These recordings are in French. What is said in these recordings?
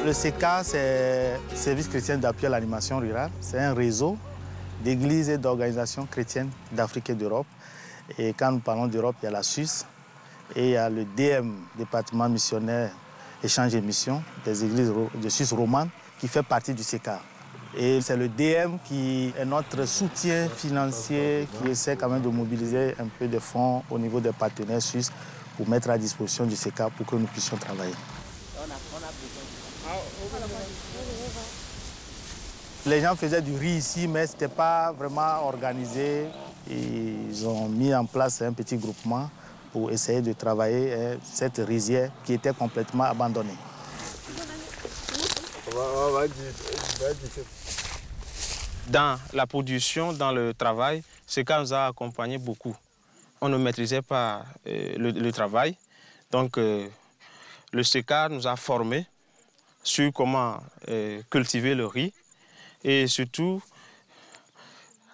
Le SECA, c'est le Service chrétien d'appui à l'animation rurale. C'est un réseau d'églises et d'organisations chrétiennes d'Afrique et d'Europe. Et quand nous parlons d'Europe, il y a la Suisse et il y a le DM, département missionnaire, échange et mission des églises de Suisse romane, qui fait partie du SECA. Et c'est le DM qui est notre soutien financier, qui essaie quand même de mobiliser un peu de fonds au niveau des partenaires suisses pour mettre à disposition du SECA pour que nous puissions travailler. Les gens faisaient du riz ici, mais ce n'était pas vraiment organisé. Ils ont mis en place un petit groupement pour essayer de travailler cette rizière qui était complètement abandonnée. Dans la production, dans le travail, SECA nous a accompagnés beaucoup. On ne maîtrisait pas le travail, donc le SECA nous a formés sur comment cultiver le riz et surtout,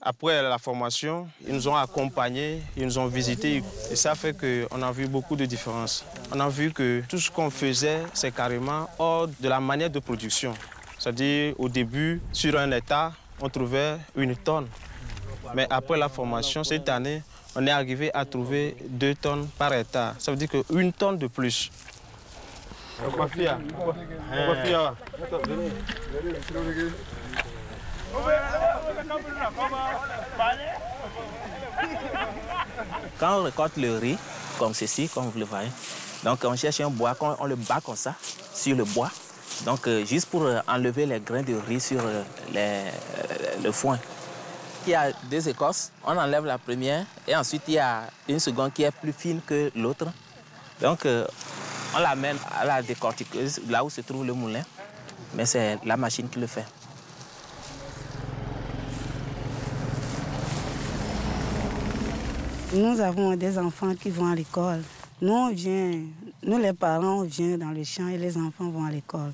après la formation, ils nous ont accompagnés, ils nous ont visités et ça fait qu'on a vu beaucoup de différences. On a vu que tout ce qu'on faisait, c'est carrément hors de la manière de production. C'est-à-dire, au début, sur un hectare, on trouvait 1 tonne. Mais après la formation, cette année, on est arrivé à trouver 2 tonnes par hectare. Ça veut dire qu'1 tonne de plus. Quand on récolte le riz, comme ceci, comme vous le voyez, donc on cherche un bois, on le bat comme ça, sur le bois. Donc juste pour enlever les grains de riz sur le foin. Il y a 2 écorces, on enlève la première et ensuite il y a une seconde qui est plus fine que l'autre. Donc on l'amène à la décortiqueuse, là où se trouve le moulin, mais c'est la machine qui le fait. Nous avons des enfants qui vont à l'école. Nous les parents, on vient dans le champ et les enfants vont à l'école.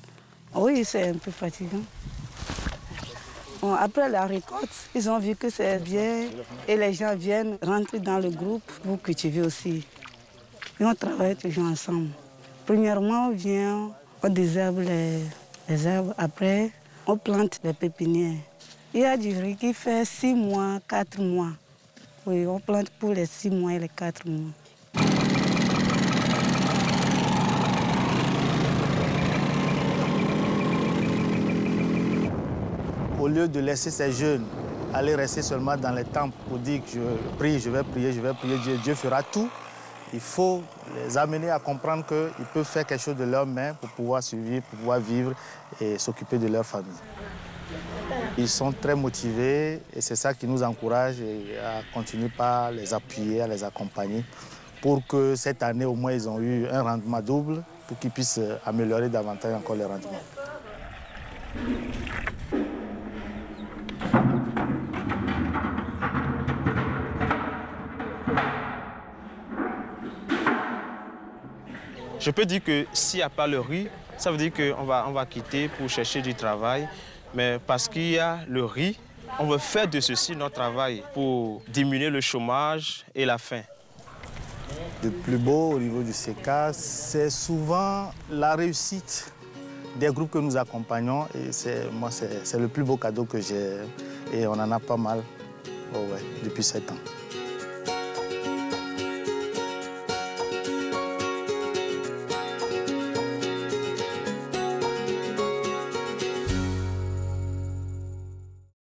Oui, c'est un peu fatigant. Bon, après la récolte, ils ont vu que c'est bien et les gens viennent rentrer dans le groupe pour cultiver aussi. Et on travaille toujours ensemble. Premièrement, on vient, on désherbe les herbes. Après, on plante les pépinières. Il y a du riz qui fait 6 mois, 4 mois. Oui, on plante pour les 6 mois et les 4 mois. Au lieu de laisser ces jeunes aller rester seulement dans les temples pour dire que je prie, je vais prier, Dieu fera tout, il faut les amener à comprendre qu'ils peuvent faire quelque chose de leurs mains pour pouvoir survivre, pour pouvoir vivre et s'occuper de leur famille. Ils sont très motivés et c'est ça qui nous encourage à continuer par les appuyer, à les accompagner pour que cette année au moins ils ont eu un rendement double pour qu'ils puissent améliorer davantage encore les rendements. Je peux dire que s'il n'y a pas le riz, ça veut dire qu'on va quitter pour chercher du travail. Mais parce qu'il y a le riz, on veut faire de ceci notre travail pour diminuer le chômage et la faim. Le plus beau au niveau du SECA, c'est souvent la réussite des groupes que nous accompagnons. Et c'est le plus beau cadeau que j'ai. Et on en a pas mal depuis 7 ans.